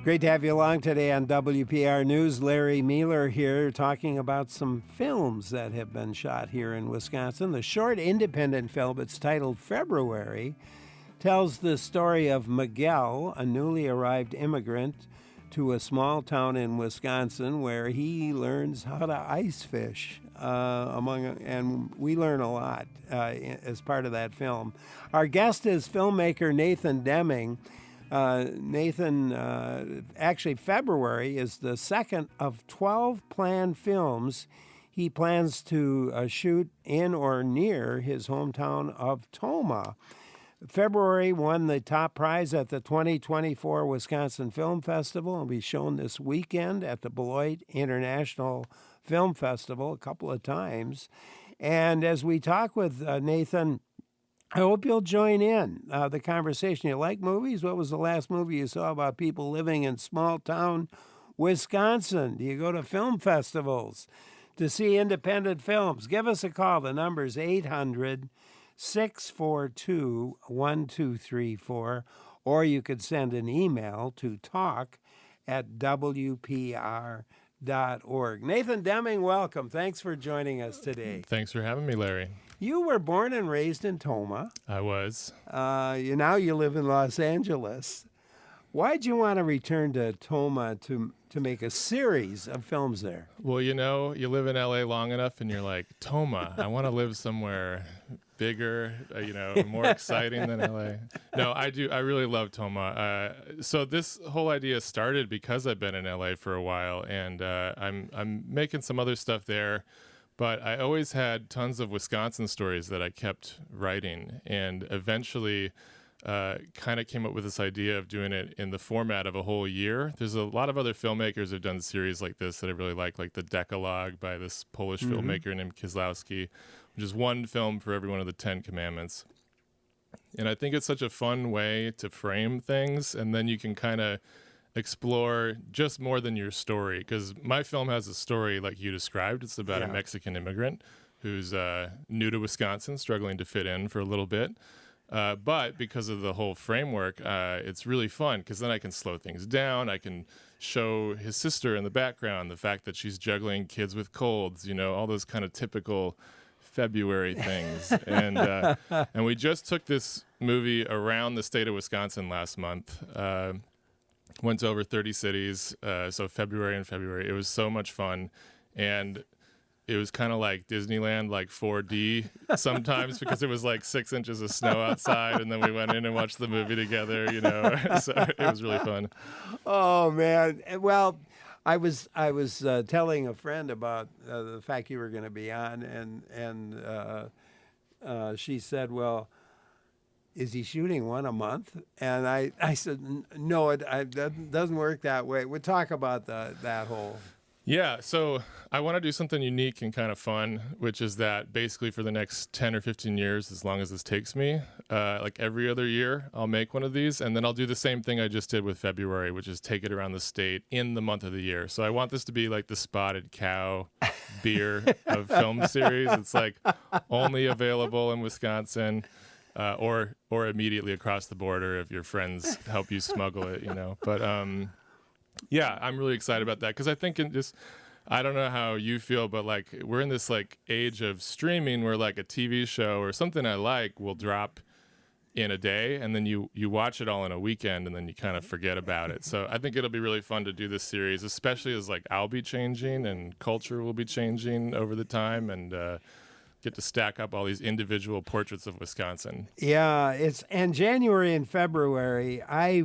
Great to have you along today on WPR News. Larry Meiller here talking about some films that have been shot here in Wisconsin. The short independent film, it's titled February, tells the story of Miguel, a newly arrived immigrant to a small town in Wisconsin where he learns how to ice fish. And we learn a lot as part of that film. Our guest is filmmaker Nathan Deming. Actually, February is the second of 12 planned films he plans to shoot in or near his hometown of Tomah. February won the top prize at the 2024 Wisconsin Film Festival. It'll be shown this weekend at the Beloit International Film Festival a couple of times. And as we talk with Nathan, I hope you'll join in the conversation. You like movies? What was the last movie you saw about people living in small town Wisconsin? Do you go to film festivals to see independent films? Give us a call. The number is 800-642-1234, or you could send an email to talk@wpr.org. Nathan Deming, welcome. Thanks for joining us today. Thanks for having me, Larry. You were born and raised in Tomah. I was. Now you live in Los Angeles. Why'd you want to return to Tomah to make a series of films there? Well, you live in LA long enough and you're like, Tomah, I want to live somewhere bigger, more exciting than LA. No, I do. I really love Tomah. So this whole idea started because I've been in LA for a while, and I'm making some other stuff there. But I always had tons of Wisconsin stories that I kept writing, and eventually kind of came up with this idea of doing it in the format of a whole year. There's a lot of other filmmakers who've done series like this that I really like the Decalogue by this Polish filmmaker named Kieslowski, which is one film for every one of the 10 Commandments. And I think it's such a fun way to frame things, and then you can kind of explore just more than your story, because my film has a story like you described. It's about a Mexican immigrant who's new to Wisconsin, struggling to fit in for a little bit. But because of the whole framework, it's really fun, because then I can slow things down. I can show his sister in the background, the fact that she's juggling kids with colds, all those kind of typical February things. And we just took this movie around the state of Wisconsin last month. Went to over 30 cities, so February. It was so much fun, and it was kind of like Disneyland, like 4D sometimes, because it was like 6 inches of snow outside, and then we went in and watched the movie together, so it was really fun. Oh, man. Well, I was telling a friend about the fact you were going to be on, and she said, well, is he shooting one a month? And I said, no, it doesn't work that way. We'll talk about that whole. Yeah, so I want to do something unique and kind of fun, which is that basically for the next 10 or 15 years, as long as this takes me, like every other year, I'll make one of these, and then I'll do the same thing I just did with February, which is take it around the state in the month of the year. So I want this to be like the Spotted Cow beer of film series. It's like only available in Wisconsin. Or immediately across the border if your friends help you smuggle it, But yeah, I'm really excited about that, because I think I don't know how you feel, but like we're in this like age of streaming where like a TV show or something I like will drop in a day, and then you watch it all in a weekend, and then you kind of forget about it. So I think it'll be really fun to do this series, especially as like I'll be changing and culture will be changing over the time, and get to stack up all these individual portraits of Wisconsin. Yeah, and January and February, I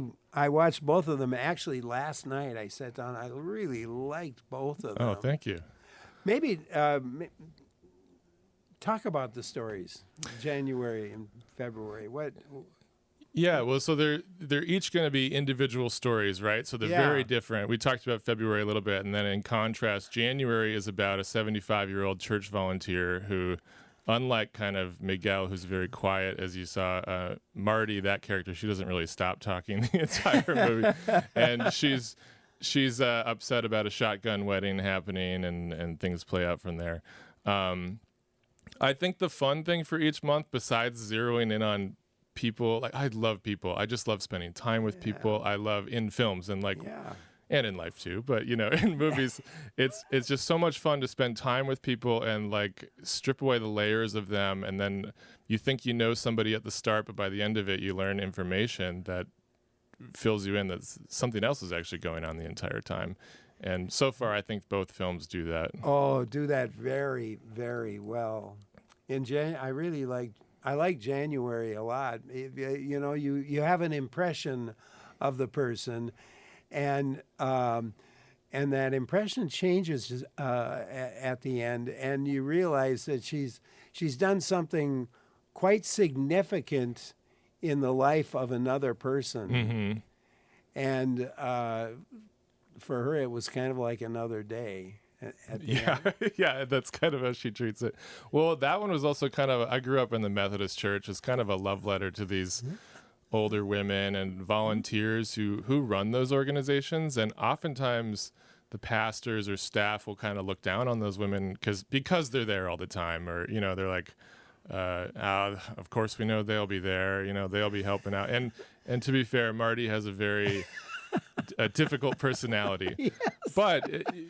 watched both of them. Actually, last night I sat down. I really liked both of them. Oh, thank you. Maybe talk about the stories, January and February. What? Yeah, well, so they're each going to be individual stories, right? So they're very different. We talked about February a little bit, and then in contrast, January is about a 75-year-old church volunteer who, unlike kind of Miguel, who's very quiet, as you saw, Marty, that character, she doesn't really stop talking the entire movie, and she's upset about a shotgun wedding happening, and things play out from there. I think the fun thing for each month, besides zeroing in on people. Like, I love people. I just love spending time with people. I love in films and like and in life too, but you know, in movies, it's just so much fun to spend time with people and like strip away the layers of them, and then you think you know somebody at the start, but by the end of it, you learn information that fills you in that something else is actually going on the entire time. And so far, I think both films do that. Oh, do that very, very well. I like January a lot. You know, you have an impression of the person, and that impression changes at the end, and you realize that she's done something quite significant in the life of another person, and for her it was kind of like another day. Yeah, that's kind of how she treats it. Well, that one was also kind of, I grew up in the Methodist church. It's kind of a love letter to these older women and volunteers who run those organizations. And oftentimes the pastors or staff will kind of look down on those women because they're there all the time, or, you know, they're like, of course we know they'll be there, you know, they'll be helping out. And to be fair, Marty has a very a difficult personality, yes. But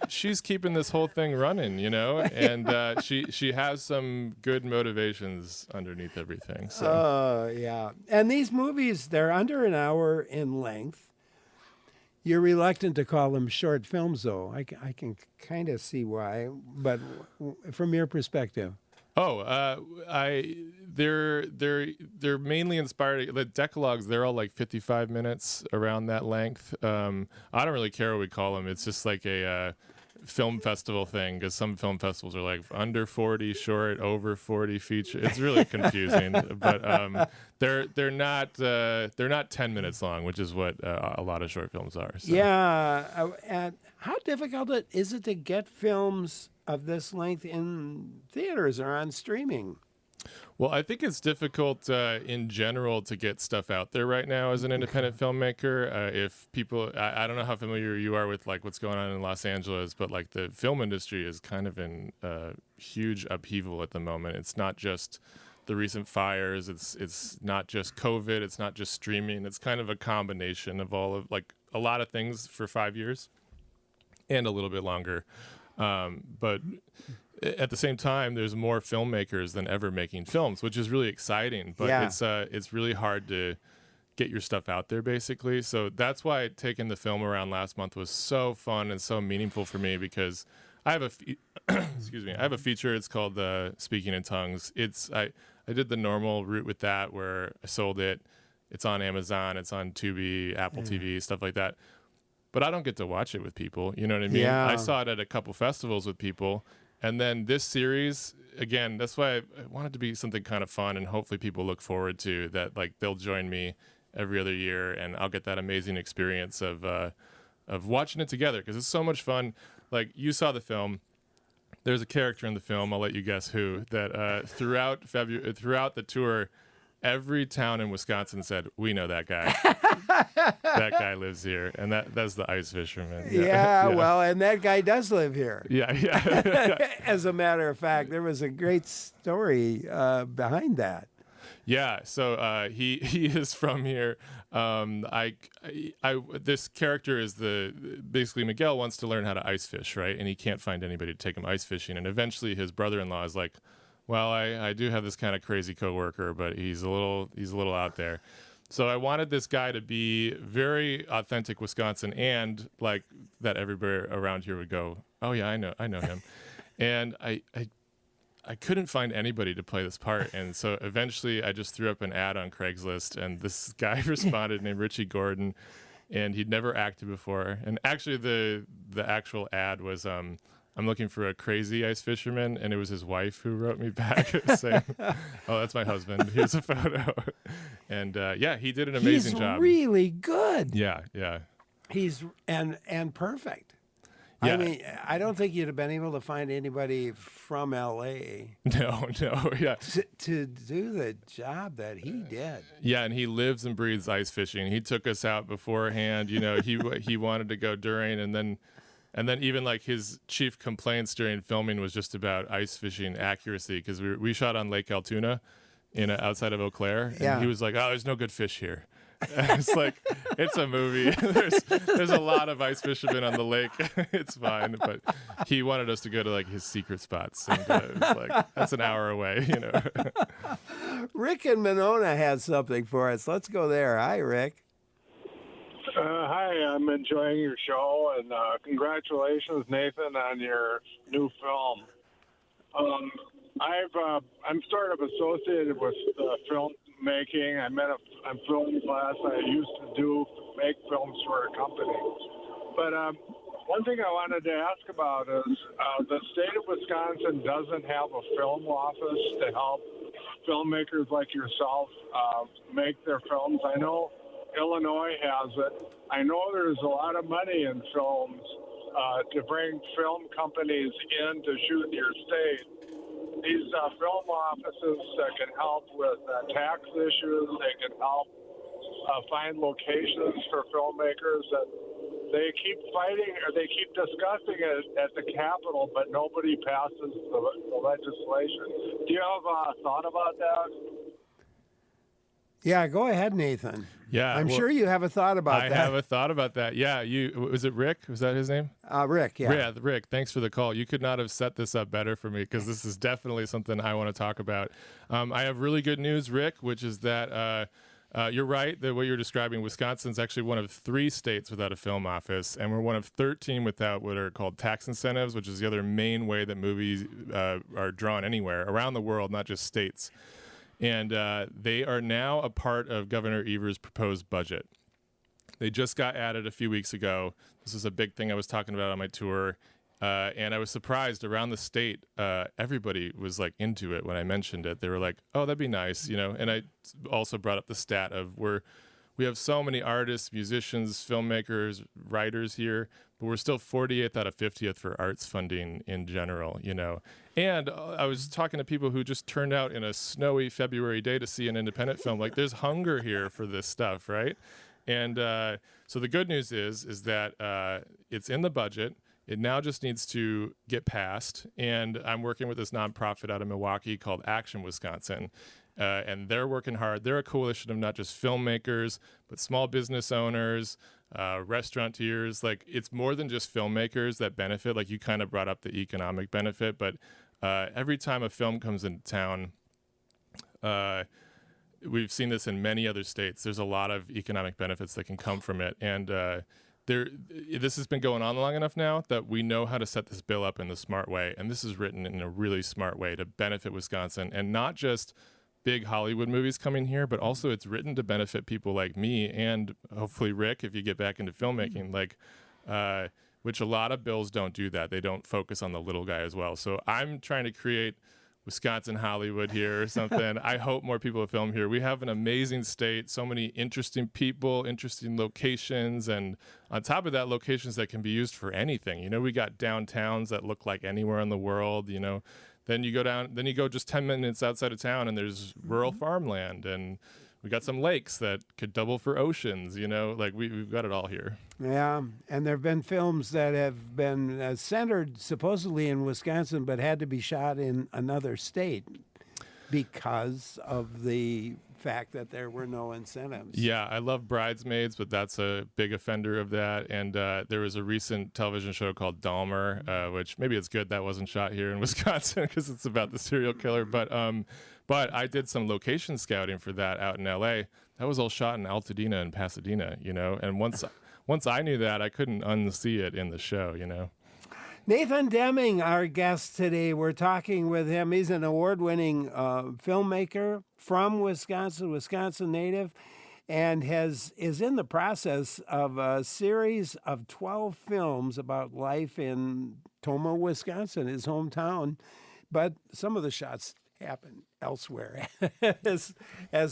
she's keeping this whole thing running, you know, and she has some good motivations underneath everything. So yeah. And these movies, they're under an hour in length. You're reluctant to call them short films, though. I can kind of see why, but from your perspective. They're mainly inspired. The Decalogues, they're all like 55 minutes, around that length. I don't really care what we call them. It's just like a film festival thing, because some film festivals are like under 40 short, over 40 feature. It's really confusing. But they're not 10 minutes long, which is what a lot of short films are. So. Yeah. And how difficult is it to get films of this length in theaters or on streaming? Well, I think it's difficult in general to get stuff out there right now as an independent filmmaker. If people, I don't know how familiar you are with like what's going on in Los Angeles, but like the film industry is kind of in huge upheaval at the moment. It's not just the recent fires. It's not just COVID. It's not just streaming. It's kind of a combination of all of like a lot of things for 5 years and a little bit longer. But at the same time, there's more filmmakers than ever making films, which is really exciting. But it's really hard to get your stuff out there, basically. So that's why taking the film around last month was so fun and so meaningful for me, because I have excuse me, I have a feature. It's called Speaking in Tongues. I did the normal route with that, where I sold it. It's on Amazon. It's on Tubi, Apple TV, stuff like that. But I don't get to watch it with people. You know what I mean? Yeah. I saw it at a couple festivals with people. And then this series, again, that's why I want it to be something kind of fun and hopefully people look forward to, that like they'll join me every other year and I'll get that amazing experience of watching it together, because it's so much fun. Like, you saw the film. There's a character in the film, I'll let you guess who, that throughout the tour, every town in Wisconsin said, "We know that guy. That guy lives here," and that's the ice fisherman. Yeah, well, and that guy does live here. Yeah. As a matter of fact, there was a great story behind that. Yeah, so he is from here. This character is basically Miguel wants to learn how to ice fish, right? And he can't find anybody to take him ice fishing. And eventually his brother-in-law is like, "Well, I do have this kind of crazy coworker, but he's a little out there." So I wanted this guy to be very authentic Wisconsin, and like that everybody around here would go, "Oh yeah, I know him." And I couldn't find anybody to play this part, and so eventually I just threw up an ad on Craigslist, and this guy responded named Richie Gordon, and he'd never acted before. And actually the actual ad was I'm looking for a crazy ice fisherman, and it was his wife who wrote me back saying, "Oh, that's my husband. Here's a photo." And he did an amazing job. He's really good. Yeah. He's and perfect. Yeah. I mean, I don't think you'd have been able to find anybody from L.A. No, yeah. to do the job that he did. Yeah, and he lives and breathes ice fishing. He took us out beforehand. You know, he wanted to go during, and then even like his chief complaints during filming was just about ice fishing accuracy, because we shot on Lake Altoona, outside of Eau Claire, and Yeah. he was like, "Oh, there's no good fish here." It's like, it's a movie. there's a lot of ice fishermen on the lake. It's fine, but he wanted us to go to like his secret spots, and it was like, that's an hour away, you know. Rick in Monona has something for us. Let's go there. Hi, Rick. Hi, I'm enjoying your show, and congratulations, Nathan, on your new film. I'm sort of associated with filmmaking. I'm film class. I used to make films for a company. But one thing I wanted to ask about is the state of Wisconsin doesn't have a film office to help filmmakers like yourself make their films. I know Illinois has it. I know there's a lot of money in films to bring film companies in to shoot in your state. These film offices can help with tax issues. They can help find locations for filmmakers. That they keep fighting, or they keep discussing it at the Capitol, but nobody passes the legislation. Do you have a thought about that? Yeah, go ahead, Nathan. Yeah, I'm sure you have a thought about that. I have a thought about that. Yeah, was it Rick? Was that his name? Rick, yeah. Yeah, Rick, thanks for the call. You could not have set this up better for me, because this is definitely something I want to talk about. I have really good news, Rick, which is that you're right, that what you're describing, Wisconsin's actually one of 3 states without a film office, and we're one of 13 without what are called tax incentives, which is the other main way that movies are drawn anywhere around the world, not just states. And they are now a part of Governor Evers' proposed budget. They just got added a few weeks ago. This is a big thing I was talking about on my tour. And I was surprised around the state, everybody was like into it when I mentioned it. They were like, oh, that'd be nice, you know. And I also brought up the stat of we have so many artists, musicians, filmmakers, writers here, but we're still 48th out of 50th for arts funding in general, you know. And I was talking to people who just turned out in a snowy February day to see an independent film. Like, there's hunger here for this stuff, right? And so the good news is that it's in the budget. It now just needs to get passed. And I'm working with this nonprofit out of Milwaukee called Action Wisconsin. And they're working hard. They're a coalition of not just filmmakers, but small business owners, restaurateurs. Like, it's more than just filmmakers that benefit. Like, you kind of brought up the economic benefit, but every time a film comes into town, we've seen this in many other states. There's a lot of economic benefits that can come from it. And this has been going on long enough now that we know how to set this bill up in the smart way. And this is written in a really smart way to benefit Wisconsin, and not just big Hollywood movies coming here, but also it's written to benefit people like me and hopefully Rick, if you get back into filmmaking, like, which a lot of bills don't do that. They don't focus on the little guy as well. So I'm trying to create Wisconsin Hollywood here or something. I hope more people film here. We have an amazing state, so many interesting people, interesting locations, and on top of that, locations that can be used for anything. You know, we got downtowns that look like anywhere in the world, you know. Then you go just 10 minutes outside of town and there's rural farmland, and we got some lakes that could double for oceans, you know, like we've got it all here. Yeah, and there have been films that have been centered supposedly in Wisconsin, but had to be shot in another state because of the fact that there were no incentives. Yeah, I love Bridesmaids, but that's a big offender of that. And there was a recent television show called Dahmer, which maybe it's good that wasn't shot here in Wisconsin because it's about the serial killer. But I did some location scouting for that out in LA. That was all shot in Altadena and Pasadena, you know. And once I knew that, I couldn't unsee it in the show, you know. Nathan Deming, our guest today. We're talking with him. He's an award-winning filmmaker from Wisconsin native, and is in the process of a series of 12 films about life in Tomah, Wisconsin, his hometown. But some of the shots happen elsewhere as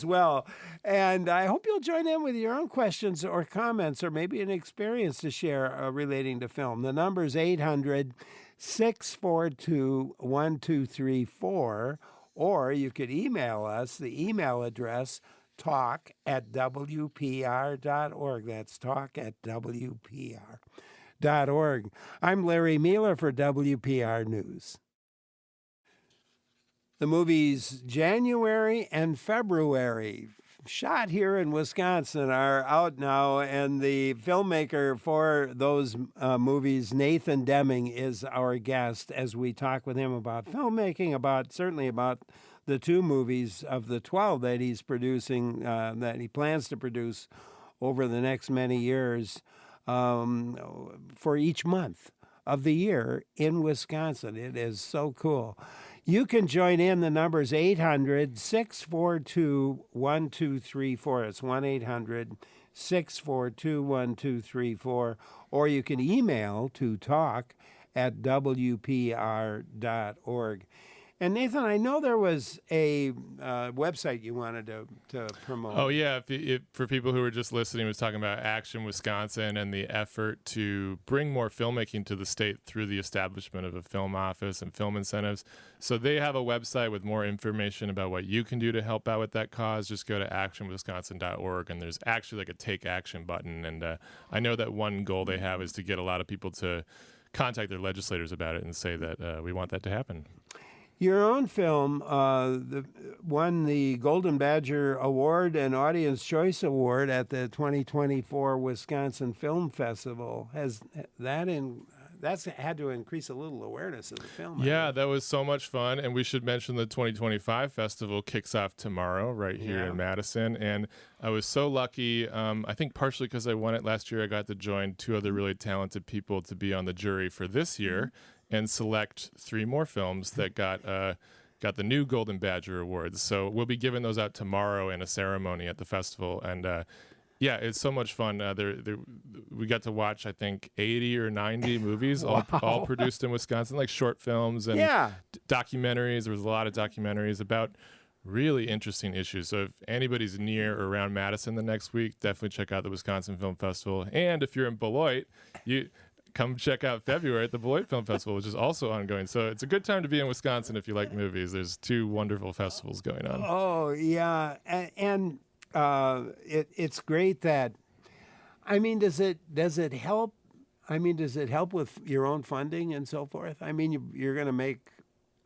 well. And I hope you'll join in with your own questions or comments, or maybe an experience to share relating to film. The number is 800-642-1234, or you could email us. The email address, talk@wpr.org. That's talk@wpr.org. I'm Larry Meiller for WPR News. The movies January and February, shot here in Wisconsin, are out now, and the filmmaker for those movies, Nathan Deming, is our guest as we talk with him about filmmaking, certainly about the 2 movies of the 12 that he's producing, that he plans to produce over the next many years, for each month of the year in Wisconsin. It is so cool. You can join in. The number is 800-642-1234. It's 1-800-642-1234. Or you can email to talk@wpr.org. And Nathan, I know there was a website you wanted to promote. Oh yeah, if for people who were just listening, was talking about Action Wisconsin and the effort to bring more filmmaking to the state through the establishment of a film office and film incentives. So they have a website with more information about what you can do to help out with that cause. Just go to actionwisconsin.org, and there's actually like a take action button. And I know that one goal they have is to get a lot of people to contact their legislators about it and say that we want that to happen. Your own film won the Golden Badger Award and Audience Choice Award at the 2024 Wisconsin Film Festival. That's had to increase a little awareness of the film. Yeah, that was so much fun. And we should mention the 2025 festival kicks off tomorrow right here in Madison. And I was so lucky, I think partially because I won it last year, I got to join 2 other really talented people to be on the jury for this year. And select 3 more films that got the new Golden Badger Awards. So we'll be giving those out tomorrow in a ceremony at the festival. And yeah, it's so much fun. We got to watch, I think, 80 or 90 movies, all produced in Wisconsin, like short films and documentaries. There was a lot of documentaries about really interesting issues. So if anybody's near or around Madison the next week, definitely check out the Wisconsin Film Festival. And if you're in Beloit, come check out February at the Beloit Film Festival, which is also ongoing. So it's a good time to be in Wisconsin if you like movies. There's 2 wonderful festivals going on. Oh, yeah. And it's great that, I mean, does it help? I mean, does it help with your own funding and so forth? I mean, you're going to make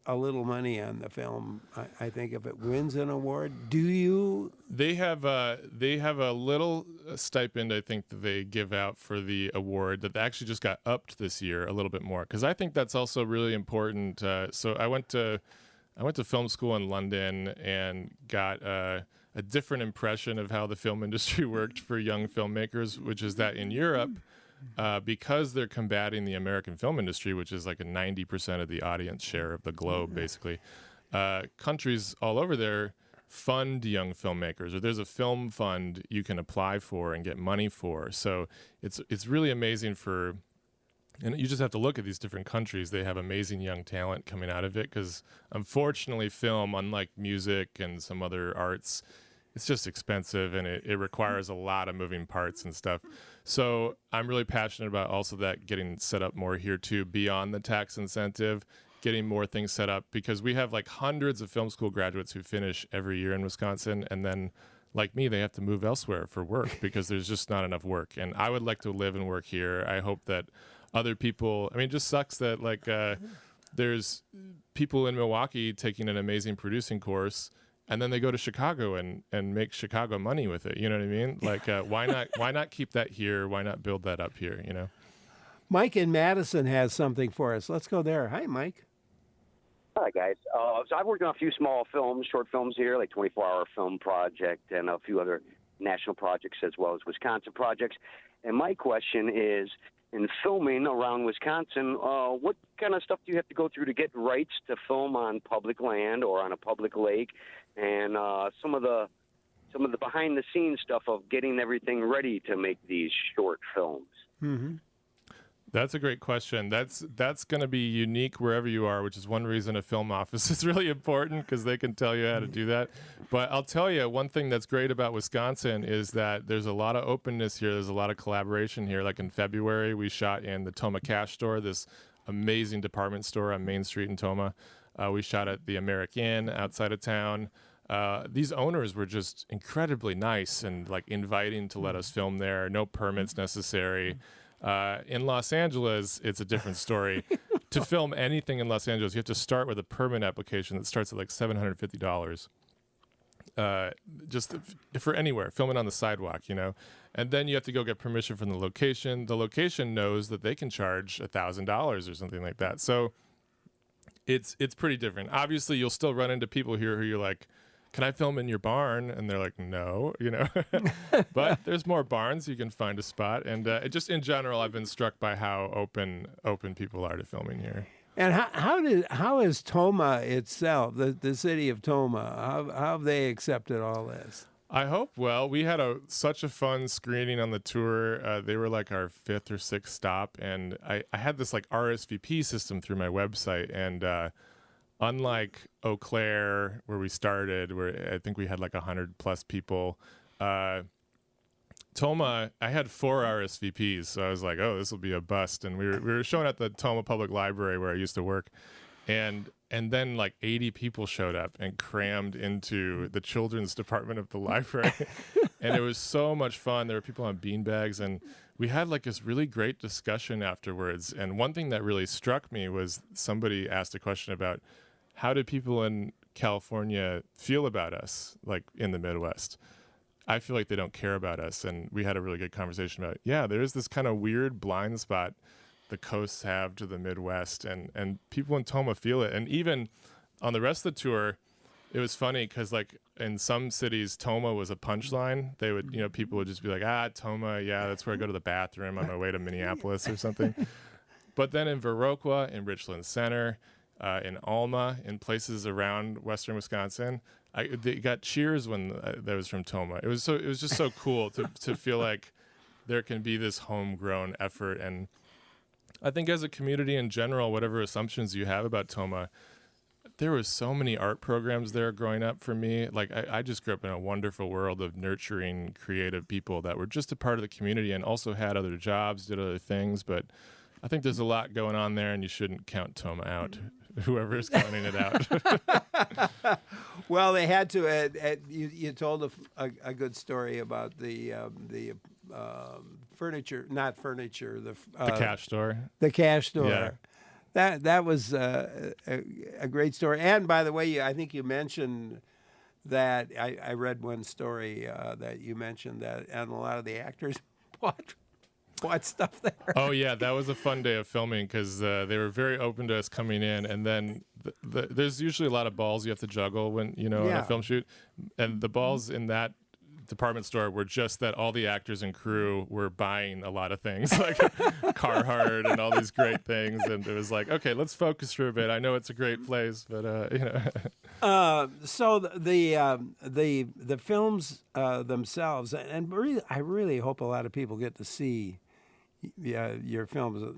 a little money on the film, I think, if it wins an award. Do you? They have a little stipend, I think, that they give out for the award that actually just got upped this year a little bit more, because I think that's also really important. So I went to film school in London and got a different impression of how the film industry worked for young filmmakers, which is that in Europe, because they're combating the American film industry, which is like a 90% of the audience share of the globe, basically, countries all over there fund young filmmakers, or there's a film fund you can apply for and get money for. So it's really amazing and you just have to look at these different countries. They have amazing young talent coming out of it, because unfortunately film, unlike music and some other arts, it's just expensive, and it requires a lot of moving parts and stuff. So I'm really passionate about also that getting set up more here too, beyond the tax incentive, getting more things set up, because we have like hundreds of film school graduates who finish every year in Wisconsin, and then like me, they have to move elsewhere for work because there's just not enough work. And I would like to live and work here. I hope that other people, I mean, it just sucks that like there's people in Milwaukee taking an amazing producing course, and then they go to Chicago and make Chicago money with it. You know what I mean? Like, why not keep that here? Why not build that up here, you know? Mike in Madison has something for us. Let's go there. Hi, Mike. Hi, guys. So I've worked on a few small films, short films here, like 24-hour film project and a few other national projects as well as Wisconsin projects. And my question is, in filming around Wisconsin, what kind of stuff do you have to go through to get rights to film on public land or on a public lake, and some of the behind-the-scenes stuff of getting everything ready to make these short films? Mm-hmm. That's a great question. That's going to be unique wherever you are, which is one reason a film office is really important, because they can tell you how to do that. But I'll tell you, one thing that's great about Wisconsin is that there's a lot of openness here. There's a lot of collaboration here. Like in February, we shot in the Toma Cash Store, this amazing department store on Main Street in Toma. We shot at the American outside of town. These owners were just incredibly nice and like inviting to let us film there. No permits necessary. In Los Angeles, it's a different story. to film anything in Los Angeles, you have to start with a permit application that starts at like $750. Just for anywhere, filming on the sidewalk, and then you have to go get permission from the location. The location knows that they can charge $1,000 or something like that. So it's pretty different. Obviously, you'll still run into people here who you're like, can I film in your barn? And they're like, no, but there's more barns. You can find a spot. And just in general, I've been struck by how open people are to filming here. And how is Toma itself, the city of Toma, how have they accepted all this? I hope well. We had such a fun screening on the tour. They were like our 5th or 6th stop, and I had this like RSVP system through my website, and unlike Eau Claire, where we started, where I think we had like 100+ people, Toma, I had 4 RSVPs, so I was like, oh, this will be a bust. And we were showing at the Toma Public Library where I used to work, and then like 80 people showed up and crammed into the children's department of the library. And it was so much fun. There were people on beanbags, and we had like this really great discussion afterwards. And one thing that really struck me was somebody asked a question about how do people in California feel about us, like in the Midwest? I feel like they don't care about us. And we had a really good conversation about, there's this kind of weird blind spot the coasts have to the Midwest, and people in Toma feel it. And even on the rest of the tour, it was funny because like in some cities, Toma was a punchline. They would, people would just be like, Toma, that's where I go to the bathroom on my way to Minneapolis or something. But then in Viroqua, in Richland Center, in Alma, in places around western Wisconsin, they got cheers when that was from Toma. It was just so cool to feel like there can be this homegrown effort. And I think as a community in general, whatever assumptions you have about Toma, there was so many art programs there growing up for me. Like I just grew up in a wonderful world of nurturing creative people that were just a part of the community and also had other jobs, did other things. But I think there's a lot going on there, and you shouldn't count Toma out. Whoever's counting it out. Well, they had to. You told a good story about the furniture, not furniture, the cash store. The cash store. Yeah. That was a great story. And by the way, I think you mentioned that I read one story that you mentioned that, and a lot of the actors bought stuff there. Oh yeah, that was a fun day of filming because they were very open to us coming in, and then there's usually a lot of balls you have to juggle when in a film shoot, and the balls in that department store were just that all the actors and crew were buying a lot of things like Carhartt and all these great things, and it was like, okay, let's focus for a bit. I know it's a great place, but So the films themselves, and really, I really hope a lot of people get to see your films.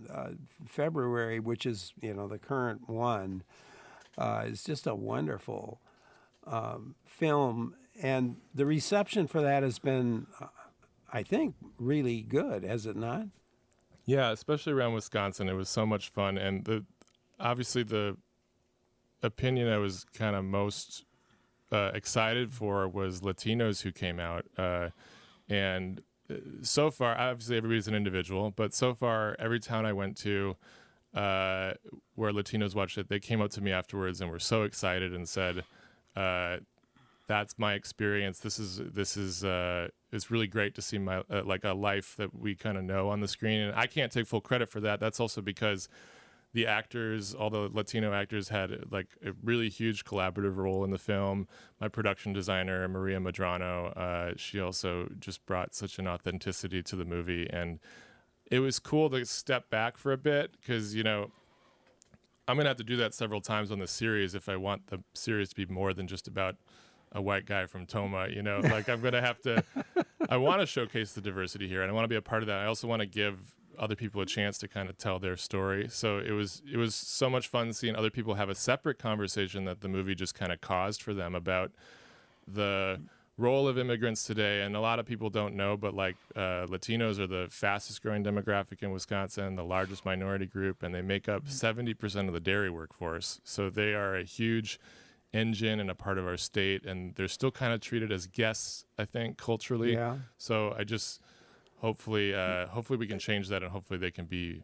February, which is the current one, is just a wonderful film, and the reception for that has been, I think, really good, has it not? Yeah, especially around Wisconsin, it was so much fun, and obviously the opinion I was kind of most excited for was Latinos who came out, and so far, obviously everybody's an individual, but so far every town I went to where Latinos watched it, they came up to me afterwards and were so excited and said, that's my experience. This is it's really great to see my like a life that we kind of know on the screen, and I can't take full credit for that. That's also because the actors, all the Latino actors, had like a really huge collaborative role in the film. My production designer, Maria Madrano, she also just brought such an authenticity to the movie, and it was cool to step back for a bit because I'm gonna have to do that several times on the series if I want the series to be more than just about a white guy from Toma, like I'm gonna have to. I want to showcase the diversity here, and I want to be a part of that. I also want to give other people a chance to kind of tell their story. So it was so much fun seeing other people have a separate conversation that the movie just kind of caused for them about the role of immigrants today. And a lot of people don't know, but like Latinos are the fastest growing demographic in Wisconsin, the largest minority group, and they make up 70% of the dairy workforce. So they are a huge engine and a part of our state, and they're still kind of treated as guests, I think, culturally. Yeah. So I just hopefully we can change that, and hopefully they can be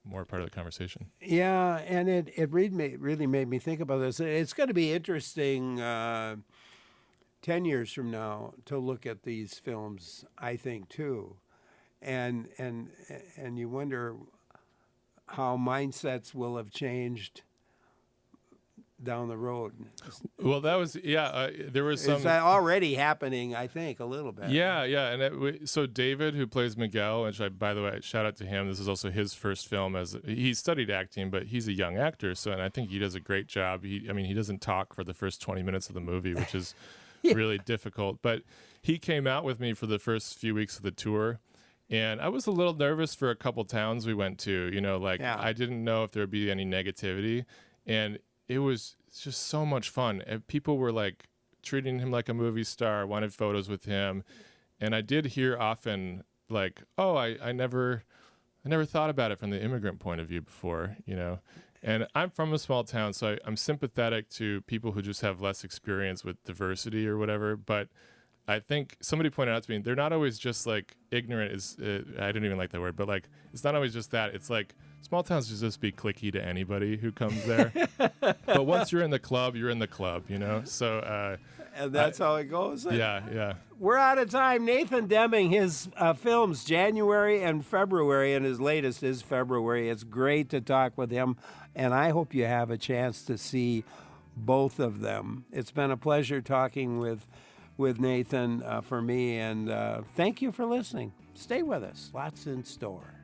more part of the conversation. Yeah, and it really made me think about this. It's going to be interesting 10 years from now to look at these films, I think, too. And you wonder how mindsets will have changed down the road. Well, that was there was some. It's already happening, I think, a little bit. Yeah, and so David, who plays Miguel, which by the way, shout out to him. This is also his first film he studied acting, but he's a young actor, and I think he does a great job. He doesn't talk for the first 20 minutes of the movie, which is really difficult. But he came out with me for the first few weeks of the tour. And I was a little nervous for a couple towns we went to, I didn't know if there would be any negativity. And it was just so much fun. And people were like treating him like a movie star, wanted photos with him. And I did hear often like, oh, I never thought about it from the immigrant point of view before, And I'm from a small town, so I'm sympathetic to people who just have less experience with diversity or whatever. But I think somebody pointed out to me, they're not always just like ignorant I don't even like that word, but like, it's not always just that. It's like small towns should just be cliquey to anybody who comes there. But once you're in the club, you're in the club, So, and that's how it goes. Yeah. We're out of time. Nathan Deming, his films, January and February, and his latest is February. It's great to talk with him, and I hope you have a chance to see both of them. It's been a pleasure talking with Nathan for me, and thank you for listening. Stay with us. Lots in store.